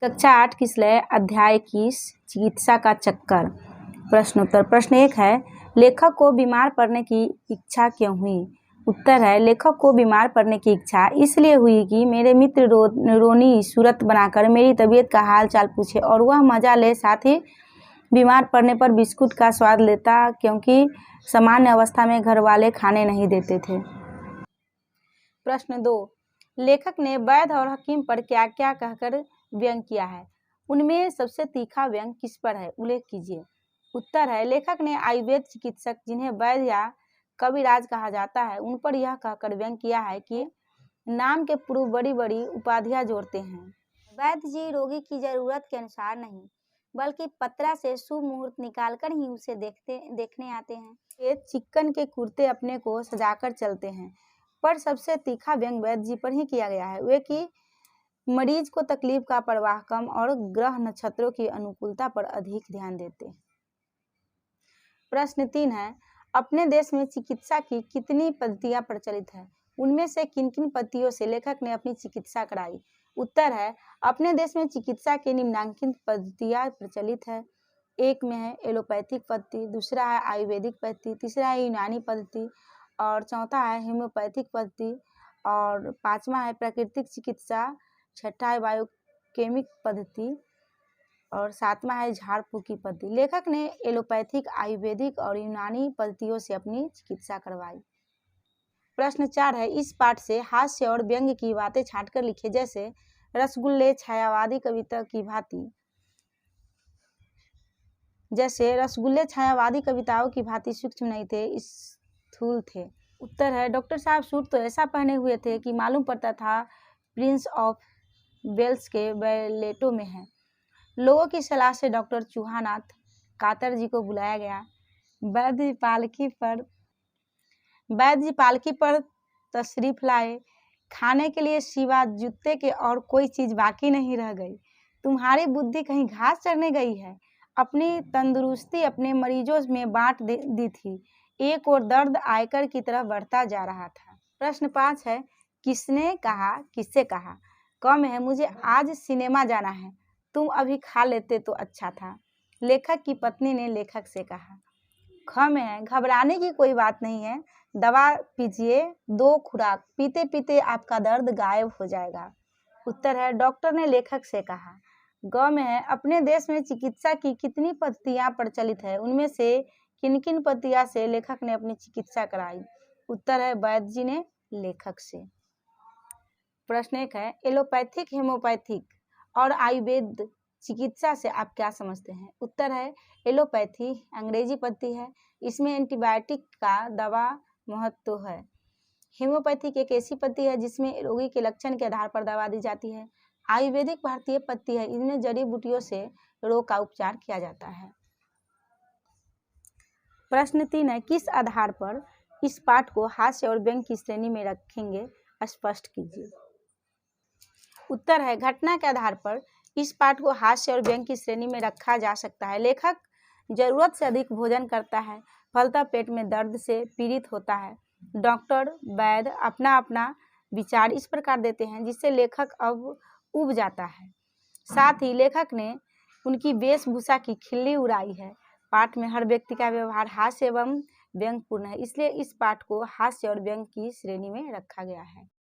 कक्षा 8 की स्लय अध्याय 21 चिकित्सा का चक्कर। प्रश्नोत्तर। प्रश्न 1 है, लेखक को बीमार पड़ने की इच्छा क्यों हुई? उत्तर है, लेखक को बीमार पड़ने की इच्छा इसलिए हुई कि मेरे मित्र रोनी सूरत बनाकर मेरी तबीयत का हाल चाल पूछे और वह मजा ले, साथ ही बीमार पड़ने पर बिस्कुट का स्वाद लेता, क्योंकि सामान्य अवस्था में घर वाले खाने नहीं देते थे। प्रश्न 2, लेखक ने वैद्य और हकीम पर क्या क्या कहकर व्यंग किया है? उनमें सबसे तीखा व्यंग किस पर है? उल्लेख कीजिए। उत्तर है, लेखक ने आयुर्वेद चिकित्सक, जिन्हें वैद्य या कविराज कहा जाता है, उन पर यह कहकर व्यंग किया है कि नाम के पूर्व बड़ी बड़ी उपाधियां जोड़ते हैं। वैद्य जी रोगी की जरूरत के अनुसार नहीं, बल्कि पत्रा से शुभ मुहूर्त निकालकर ही उसे देखने आते हैं। ये चिकन के कुर्ते अपने को सजाकर चलते हैं। पर सबसे तीखा व्यंग वैद्य जी पर ही किया गया है, वे कि मरीज को तकलीफ का प्रवाह कम और ग्रह नक्षत्रों की अनुकूलता पर अधिक ध्यान देते। प्रश्न 3 है, अपने देश में चिकित्सा की कितनी पद्धतियां प्रचलित है? उनमें से किन किन पद्धतियों से लेखक ने अपनी चिकित्सा कराई? उत्तर है, अपने देश में चिकित्सा की निम्नलिखित पद्धतियां प्रचलित है। एक में है एलोपैथिक पद्धति, दूसरा है आयुर्वेदिक पद्धति, तीसरा है यूनानी पद्धति और चौथा है होम्योपैथिक पद्धति और पांचवा है प्राकृतिक चिकित्सा, छठा है बायोकेमिक पद्धति और सातवां है झाड़ फूक की पद्धति। लेखक ने एलोपैथिक, आयुर्वेदिक और यूनानी पद्धतियों से अपनी चिकित्सा करवाई। प्रश्न 4 है, इस पाठ से हास्य और व्यंग्य की बातें छांटकर लिखे, जैसे रसगुल्ले छायावादी कविता की भांति। जैसे रसगुल्ले छायावादी कविताओं की भांति सूक्ष्म नहीं थे, स्थूल थे। उत्तर है, डॉक्टर साहब सूट तो ऐसा पहने हुए थे कि मालूम पड़ता था प्रिंस ऑफ वेल्स के बैलेटो में है। लोगों की सलाह से डॉक्टर चूहानाथ कातर जी को बुलाया गया। वैद्य जी पालकी पर तशरीफ लाए। खाने के लिए सिवा जूते के और कोई चीज बाकी नहीं रह गई। तुम्हारी बुद्धि कहीं घास चरने गई है। अपनी तंदुरुस्ती अपने मरीजों में बांट दी थी। एक और दर्द आयकर की तरफ बढ़ता जा रहा था। प्रश्न 5 है, किसने कहा, किससे कहा? क में है, मुझे आज सिनेमा जाना है, तुम अभी खा लेते तो अच्छा था। लेखक की पत्नी ने लेखक से कहा। ख में है, घबराने की कोई बात नहीं है, दवा पीजिए, 2 खुराक, पीते पीते आपका दर्द गायब हो जाएगा। उत्तर है, डॉक्टर ने लेखक से कहा। ग में है, अपने देश में चिकित्सा की कितनी पद्धतियां प्रचलित है? उनमें से किन किन पद्धतियां से लेखक ने अपनी चिकित्सा कराई? उत्तर है, वैद्य जी ने लेखक से। प्रश्न 1 है, एलोपैथिक, होम्योपैथिक और आयुर्वेद चिकित्सा से आप क्या समझते हैं? उत्तर है, एलोपैथी अंग्रेजी पद्धति है, इसमें एंटीबायोटिक का दवा महत्व है। होम्योपैथिक एक ऐसी पद्धति है जिसमें रोगी के लक्षण के आधार पर दवा दी जाती है। आयुर्वेदिक भारतीय पद्धति है, इनमें जड़ी बूटियों से रोग का उपचार किया जाता है। प्रश्न 3 है, किस आधार पर इस पाठ को हास्य और व्यंग्य की श्रेणी में रखेंगे, स्पष्ट कीजिए। उत्तर है, घटना के आधार पर इस पाठ को हास्य और व्यंग्य की श्रेणी में रखा जा सकता है। लेखक जरूरत से अधिक भोजन करता है, फलतः पेट में दर्द से पीड़ित होता है। डॉक्टर वैद्य अपना अपना विचार इस प्रकार देते हैं जिससे लेखक अब उब जाता है। साथ ही लेखक ने उनकी वेशभूषा की खिल्ली उड़ाई है। पाठ में हर व्यक्ति का व्यवहार हास्य एवं व्यंग्यपूर्ण है, इसलिए इस पाठ को हास्य और व्यंग्य की श्रेणी में रखा गया है।